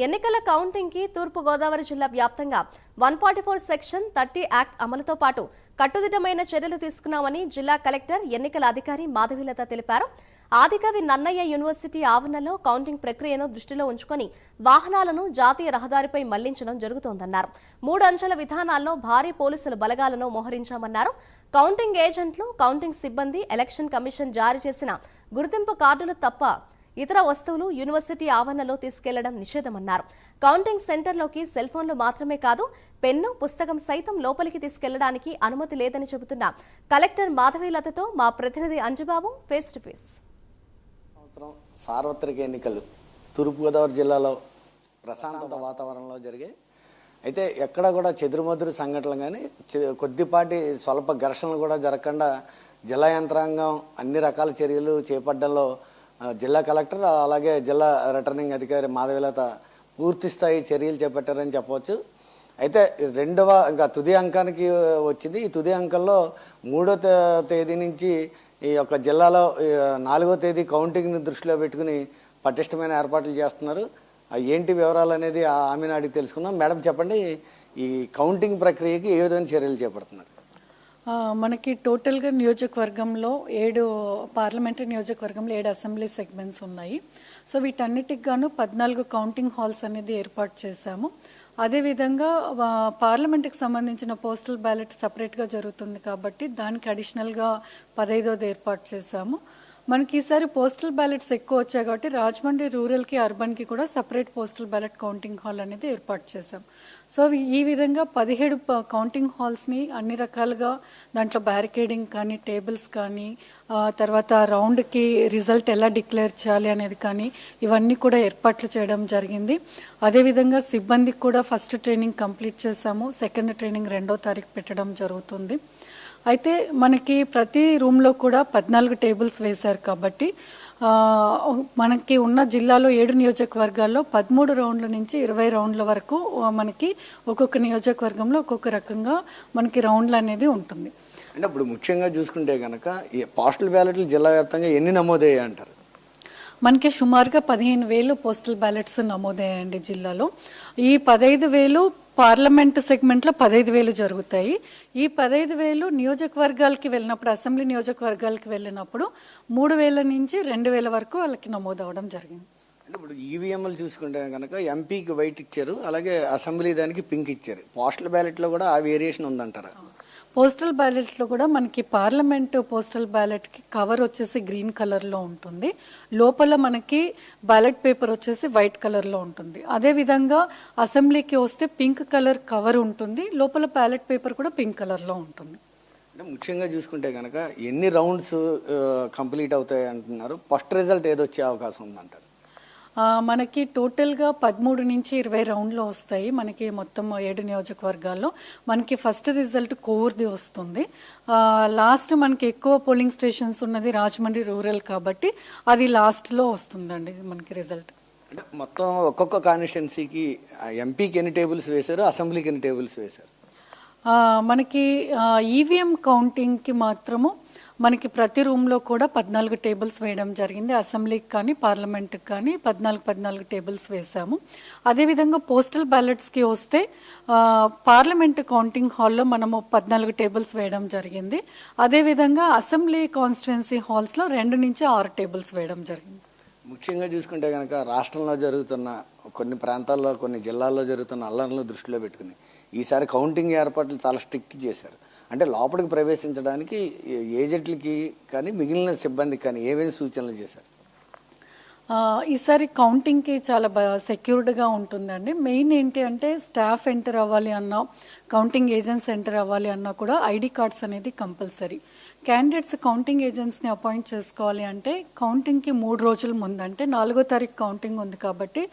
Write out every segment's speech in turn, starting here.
ఎన్నికల కౌంటింగ్ కి తూర్పు గోదావరి జిల్లా వ్యాప్తంగా 144 సెక్షన్ 30 యాక్ట్ అమలుతో పాటు కట్టుదిట్టమైన చర్యలు తీసుకున్నామని జిల్లా కలెక్టర్ ఎన్నికల అధికారి మాధవీలత తెలిపారు. ఆదికవి నన్నయ్య యూనివర్సిటీ ఆవరణలో కౌంటింగ్ ప్రక్రియను దృష్టిలో ఉంచుకొని వాహనాలను జాతీయ రహదారిపై మళ్లించడం జరుగుతోందన్నారు. 3 అంచెల విధానాల్లో భారీ పోలీసుల బలగాలను మోహరించామన్నారు. కౌంటింగ్ ఏజెంట్లు, కౌంటింగ్ సిబ్బంది, ఎలక్షన్ కమిషన్ జారీ చేసిన గుర్తింపు కార్డులు తప్ప ఇతర వస్తువులు యూనివర్సిటీ ఆవరణలో తీసుకెళ్లడం నిషేధమన్నారు. కౌంటింగ్ సెంటర్లోకి సెల్ ఫోన్లు మాత్రమే కాదు, పెన్ను, పుస్తకం సైతం లోపలికి తీసుకెళ్లడానికి అనుమతి లేదని చెబుతున్న కలెక్టర్ మాధవీలతతో మా ప్రతినిధి అంజుబాబు ఫేస్ టు ఫేస్. సార్వత్రిక ఎన్నికలు తూర్పుగోదావరి జిల్లాలో ప్రశాంతత వాతావరణంలో జరిగాయి. అయితే ఎక్కడ కూడా చెదురుమదురు సంఘటనలు కానీ కొద్దిపాటి స్వల్ప ఘర్షణలు కూడా జరగకుండా జిల్లా యంత్రాంగం అన్ని రకాల చర్యలు చేపట్టడంలో జిల్లా కలెక్టర్ అలాగే జిల్లా రిటర్నింగ్ అధికారి మాధవీలత పూర్తి స్థాయి చర్యలు చేపట్టారని చెప్పవచ్చు. అయితే ఇంకా తుది అంకానికి వచ్చింది. ఈ తుది అంకంలో 3వ తేదీ నుంచి ఈ యొక్క జిల్లాలో 4వ తేదీ కౌంటింగ్ని దృష్టిలో పెట్టుకుని పటిష్టమైన ఏర్పాట్లు చేస్తున్నారు. ఏంటి వివరాలు అనేది ఆమెను అడిగి తెలుసుకుందాం. మేడం చెప్పండి, ఈ కౌంటింగ్ ప్రక్రియకి ఏ విధమైన చర్యలు చేపడుతున్నారు? మనకి టోటల్గా నియోజకవర్గంలో 7 పార్లమెంటరీ నియోజకవర్గంలో 7 అసెంబ్లీ సెగ్మెంట్స్ ఉన్నాయి. సో వీటన్నిటికి గాను 14 కౌంటింగ్ హాల్స్ అనేది ఏర్పాటు చేశాము. అదేవిధంగా పార్లమెంట్కి సంబంధించిన పోస్టల్ బ్యాలెట్ సపరేట్గా జరుగుతుంది కాబట్టి దానికి అడిషనల్గా 15ది ఏర్పాటు చేశాము. మనకి ఈసారి పోస్టల్ బ్యాలెట్స్ ఎక్కువ వచ్చాయి కాబట్టి రాజమండ్రి రూరల్కి, అర్బన్కి కూడా separate postal ballot counting hall అనేది ఏర్పాటు చేశాం. సో ఈ విధంగా 17 కౌంటింగ్ హాల్స్ని అన్ని రకాలుగా దాంట్లో బ్యారికేడింగ్ కానీ, టేబుల్స్ కానీ, తర్వాత రౌండ్కి రిజల్ట్ ఎలా డిక్లేర్ చేయాలి అనేది కానీ ఇవన్నీ కూడా ఏర్పాట్లు చేయడం జరిగింది. అదేవిధంగా సిబ్బందికి కూడా ఫస్ట్ ట్రైనింగ్ కంప్లీట్ చేశాము. సెకండ్ ట్రైనింగ్ 2వ తారీఖు పెట్టడం జరుగుతుంది. అయితే మనకి ప్రతి రూమ్లో కూడా 14 టేబుల్స్ వేశారు కాబట్టి మనకి ఉన్న జిల్లాలో 7 నియోజకవర్గాల్లో 13 రౌండ్ల నుంచి 20 రౌండ్ల వరకు మనకి ఒక్కొక్క నియోజకవర్గంలో ఒక్కొక్క రకంగా మనకి రౌండ్లు అనేది ఉంటుంది. అంటే ఇప్పుడు ముఖ్యంగా చూసుకుంటే కనుక ఈ పోస్టల్ బ్యాలెట్లు జిల్లా వ్యాప్తంగా ఎన్ని నమోదయ్యాయి అంటారు? మనకి సుమారుగా 15,000 పోస్టల్ బ్యాలెట్స్ నమోదయ్యాయండి జిల్లాలో. ఈ 15,000 పార్లమెంట్ సెగ్మెంట్లో 15,000 జరుగుతాయి. ఈ 15,000 నియోజకవర్గాలకి వెళ్ళినప్పుడు, అసెంబ్లీ నియోజకవర్గాలకి వెళ్ళినప్పుడు 3,000 నుంచి 2,000 వరకు వాళ్ళకి నమోదవడం జరిగింది. అంటే ఇప్పుడు ఈవీఎంలు చూసుకుంటే కనుక ఎంపీకి వైట్ ఇచ్చారు, అలాగే అసెంబ్లీ దానికి పింక్ ఇచ్చారు. పోస్టల్ బ్యాలెట్లో కూడా ఆ వేరియేషన్ ఉందంటారా? పోస్టల్ బ్యాలెట్లో కూడా మనకి పార్లమెంట్ పోస్టల్ బ్యాలెట్కి కవర్ వచ్చేసి గ్రీన్ కలర్లో ఉంటుంది, లోపల మనకి బ్యాలెట్ పేపర్ వచ్చేసి వైట్ కలర్లో ఉంటుంది. అదేవిధంగా అసెంబ్లీకి వస్తే పింక్ కలర్ కవర్ ఉంటుంది, లోపల బ్యాలెట్ పేపర్ కూడా పింక్ కలర్లో ఉంటుంది. అంటే ముఖ్యంగా చూసుకుంటే కనుక ఎన్ని రౌండ్స్ కంప్లీట్ అవుతాయి అంటున్నారు? ఫస్ట్ రిజల్ట్ ఏదొచ్చే అవకాశం ఉందంటారు? మనకి టోటల్గా 13 నుంచి 20 రౌండ్లు వస్తాయి. మనకి మొత్తం 7 నియోజకవర్గాల్లో మనకి ఫస్ట్ రిజల్ట్ కోర్ది వస్తుంది. లాస్ట్ మనకి ఎక్కువ పోలింగ్ స్టేషన్స్ ఉన్నది రాజమండ్రి రూరల్ కాబట్టి అది లాస్ట్లో వస్తుందండి మనకి రిజల్ట్. అంటే మొత్తం ఒక్కొక్క కాన్స్టిట్యున్సీకి ఎంపీకి ఎన్ని టేబుల్స్ వేశారు, అసెంబ్లీకి ఎన్ని టేబుల్స్ వేశారు? మనకి ఈవీఎం కౌంటింగ్కి మాత్రము మనకి ప్రతి రూమ్లో కూడా 14 టేబుల్స్ వేయడం జరిగింది. అసెంబ్లీకి కానీ పార్లమెంట్కి కానీ 14 టేబుల్స్ వేసాము. అదేవిధంగా పోస్టల్ బ్యాలెట్స్కి వస్తే పార్లమెంట్ కౌంటింగ్ హాల్లో మనము 14 టేబుల్స్ వేయడం జరిగింది. అదేవిధంగా అసెంబ్లీ కాన్స్టిట్యున్సీ హాల్స్లో 2 నుంచి 6 టేబుల్స్ వేయడం జరిగింది. ముఖ్యంగా చూసుకుంటే కనుక రాష్ట్రంలో జరుగుతున్న కొన్ని ప్రాంతాల్లో, కొన్ని జిల్లాల్లో జరుగుతున్న అల్లర్లను దృష్టిలో పెట్టుకుని ఈసారి కౌంటింగ్ ఏర్పాట్లు చాలా స్ట్రిక్ట్ చేశారు. అంటే లోపలికి ప్రవేశించడానికి ఏజెంట్లకి కానీ మిగిలిన సిబ్బందికి కానీ ఏమేమి సూచనలు చేశారు? ఈసారి కౌంటింగ్కి చాలా సెక్యూర్డ్గా ఉంటుందండి. మెయిన్ ఏంటి అంటే స్టాఫ్ ఎంటర్ అవ్వాలి అన్నా, కౌంటింగ్ ఏజెంట్స్ ఎంటర్ అవ్వాలి అన్నా కూడా ఐడి కార్డ్స్ అనేది కంపల్సరీ. క్యాండిడేట్స్ కౌంటింగ్ ఏజెంట్స్ని అపాయింట్ చేసుకోవాలి అంటే కౌంటింగ్కి 3 రోజుల ముందు, అంటే 4వ తారీఖు కౌంటింగ్ ఉంది కాబట్టి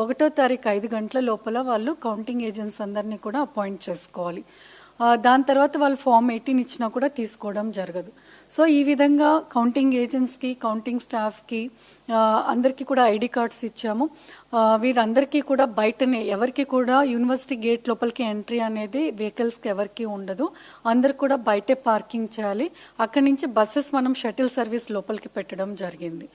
1వ తారీఖు 5 గంటల లోపల వాళ్ళు కౌంటింగ్ ఏజెంట్స్ అందరినీ కూడా అపాయింట్ చేసుకోవాలి. దాని తర్వాత వాళ్ళు ఫామ్ 18 ఇచ్చినా కూడా తీసుకోవడం జరగదు. సో ఈ విధంగా కౌంటింగ్ ఏజెంట్స్కి, కౌంటింగ్ స్టాఫ్కి అందరికీ కూడా ఐడి కార్డ్స్ ఇచ్చాము. వీరందరికీ కూడా బయటనే ఎవరికి కూడా యూనివర్సిటీ గేట్ లోపలికి ఎంట్రీ అనేది వెహికల్స్కి ఎవరికి ఉండదు. అందరు కూడా బయటే పార్కింగ్ చేయాలి. అక్కడి నుంచి బస్సెస్ మనం షటిల్ సర్వీస్ లోపలికి పెట్టడం జరిగింది.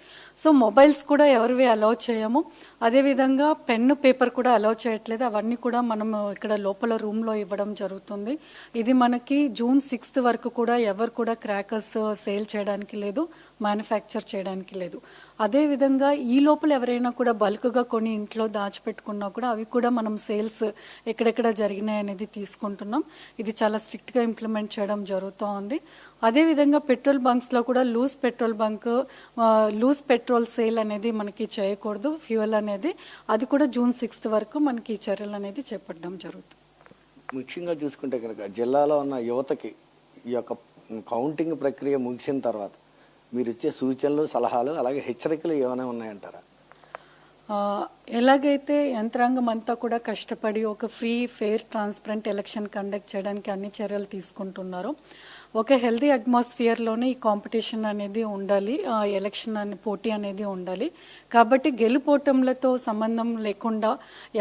సో మొబైల్స్ కూడా ఎవరివి అలౌ చేయము. అదేవిధంగా పెన్ను పేపర్ కూడా అలౌ చేయట్లేదు. అవన్నీ కూడా మనం ఇక్కడ లోపల రూమ్లో ఇవ్వడం జరుగుతుంది. ఇది మనకి June 6th వరకు కూడా ఎవరు కూడా క్రాకర్స్ సేల్ చేయడానికి లేదు, మ్యానుఫ్యాక్చర్ చేయడానికి లేదు. అదేవిధంగా ఈ లోపల ఎవరైనా కూడా బల్క్గా కొని ఇంట్లో దాచిపెట్టుకున్నా కూడా అవి కూడా మనం సేల్స్ ఎక్కడెక్కడ జరిగినాయి అనేది తీసుకుంటున్నాం. ఇది చాలా స్ట్రిక్ట్గా ఇంప్లిమెంట్ చేయడం జరుగుతూ ఉంది. అదేవిధంగా పెట్రోల్ బంక్స్లో కూడా లూజ్ పెట్రోల్ సేల్ అనేది మనకి చేయకూడదు. ఫ్యూయల్ అనేది అది కూడా June 6th వరకు మనకి ఈ చర్యలు అనేది చేపట్టడం జరుగుతుంది. ముఖ్యంగా చూసుకుంటే కనుక జిల్లాలో ఉన్న యువతకి ఈ యొక్క కౌంటింగ్ ప్రక్రియ ముగిసిన తర్వాత మీరు ఇచ్చే సూచనలు, సలహాలు, అలాగే హెచ్చరికలు ఏమైనా ఉన్నాయంటారా? ఎలాగైతే యంత్రాంగం అంతా కూడా కష్టపడి ఒక free, fair, transparent election conduct చేయడానికి అన్ని చర్యలు తీసుకుంటున్నారో, ఒక హెల్దీ అట్మాస్ఫియర్లోనే ఈ కాంపిటీషన్ అనేది ఉండాలి, ఎలక్షన్ పోటీ అనేది ఉండాలి. కాబట్టి గెలుపోటములతో సంబంధం లేకుండా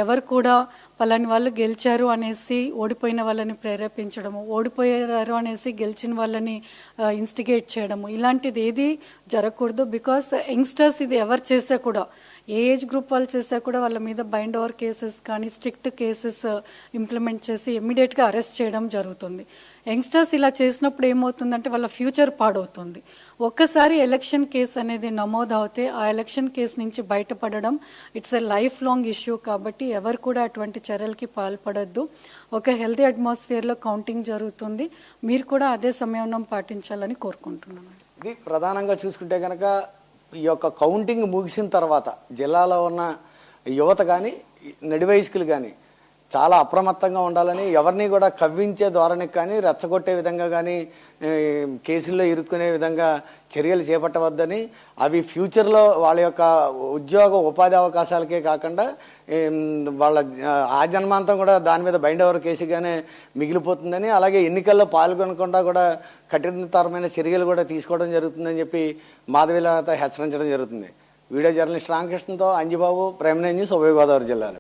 ఎవరు కూడా పలాని వాళ్ళు గెలిచారు అనేసి ఓడిపోయిన వాళ్ళని ప్రేరేపించడము, ఓడిపోయారు అనేసి గెలిచిన వాళ్ళని ఇన్స్టిగేట్ చేయడము, ఇలాంటిది ఏది జరగకూడదు. బికాస్ యంగ్స్టర్స్ ఇది ఎవరు చేసా కూడా, ఏ ఏజ్ గ్రూప్ వాళ్ళు చేసా కూడా వాళ్ళ మీద బైండ్ ఓవర్ కేసెస్ కానీ స్ట్రిక్ట్ కేసెస్ ఇంప్లిమెంట్ చేసి ఇమ్మీడియట్గా అరెస్ట్ చేయడం జరుగుతుంది. యంగ్స్టర్స్ ఇలా చేసినప్పుడు ఏమవుతుందంటే వాళ్ళ ఫ్యూచర్ పాడవుతుంది. ఒక్కసారి ఎలక్షన్ కేసు అనేది నమోదు అవుతే ఆ ఎలక్షన్ కేసు నుంచి బయటపడడం it's a life long issue. కాబట్టి ఎవరు కూడా అటువంటి చర్యలకి పాల్పడద్దు. ఒక హెల్తీ అట్మాస్ఫియర్లో కౌంటింగ్ జరుగుతుంది. మీరు కూడా అదే సంయమనం పాటించాలని కోరుకుంటున్నాను. ఇది ప్రధానంగా చూసుకుంటే కనుక ఈ యొక్క కౌంటింగ్ ముగిసిన తర్వాత జిల్లాలో ఉన్న యువత కానీ, నడి వయస్కులు కానీ చాలా అప్రమత్తంగా ఉండాలని, ఎవరిని కూడా కవ్వించే ధోరణికి కానీ, రెచ్చగొట్టే విధంగా కానీ, కేసుల్లో ఇరుక్కునే విధంగా చర్యలు చేపట్టవద్దని, అవి ఫ్యూచర్లో వాళ్ళ యొక్క ఉపాధి అవకాశాలకే కాకుండా వాళ్ళ ఆ జన్మాంతం కూడా దాని మీద బైండ్ ఓవర్ కేసుగానే మిగిలిపోతుందని, అలాగే ఎన్నికల్లో పాల్గొనకుండా కూడా కఠినతరమైన చర్యలు కూడా తీసుకోవడం జరుగుతుందని చెప్పి మాధవీలత హెచ్చరించడం జరుగుతుంది. వీడియో జర్నలిస్ట్ రామకృష్ణతో అంజిబాబు, ప్రైమ్ నైన్ న్యూస్, ఉభయ గోదావరి జిల్లాలో.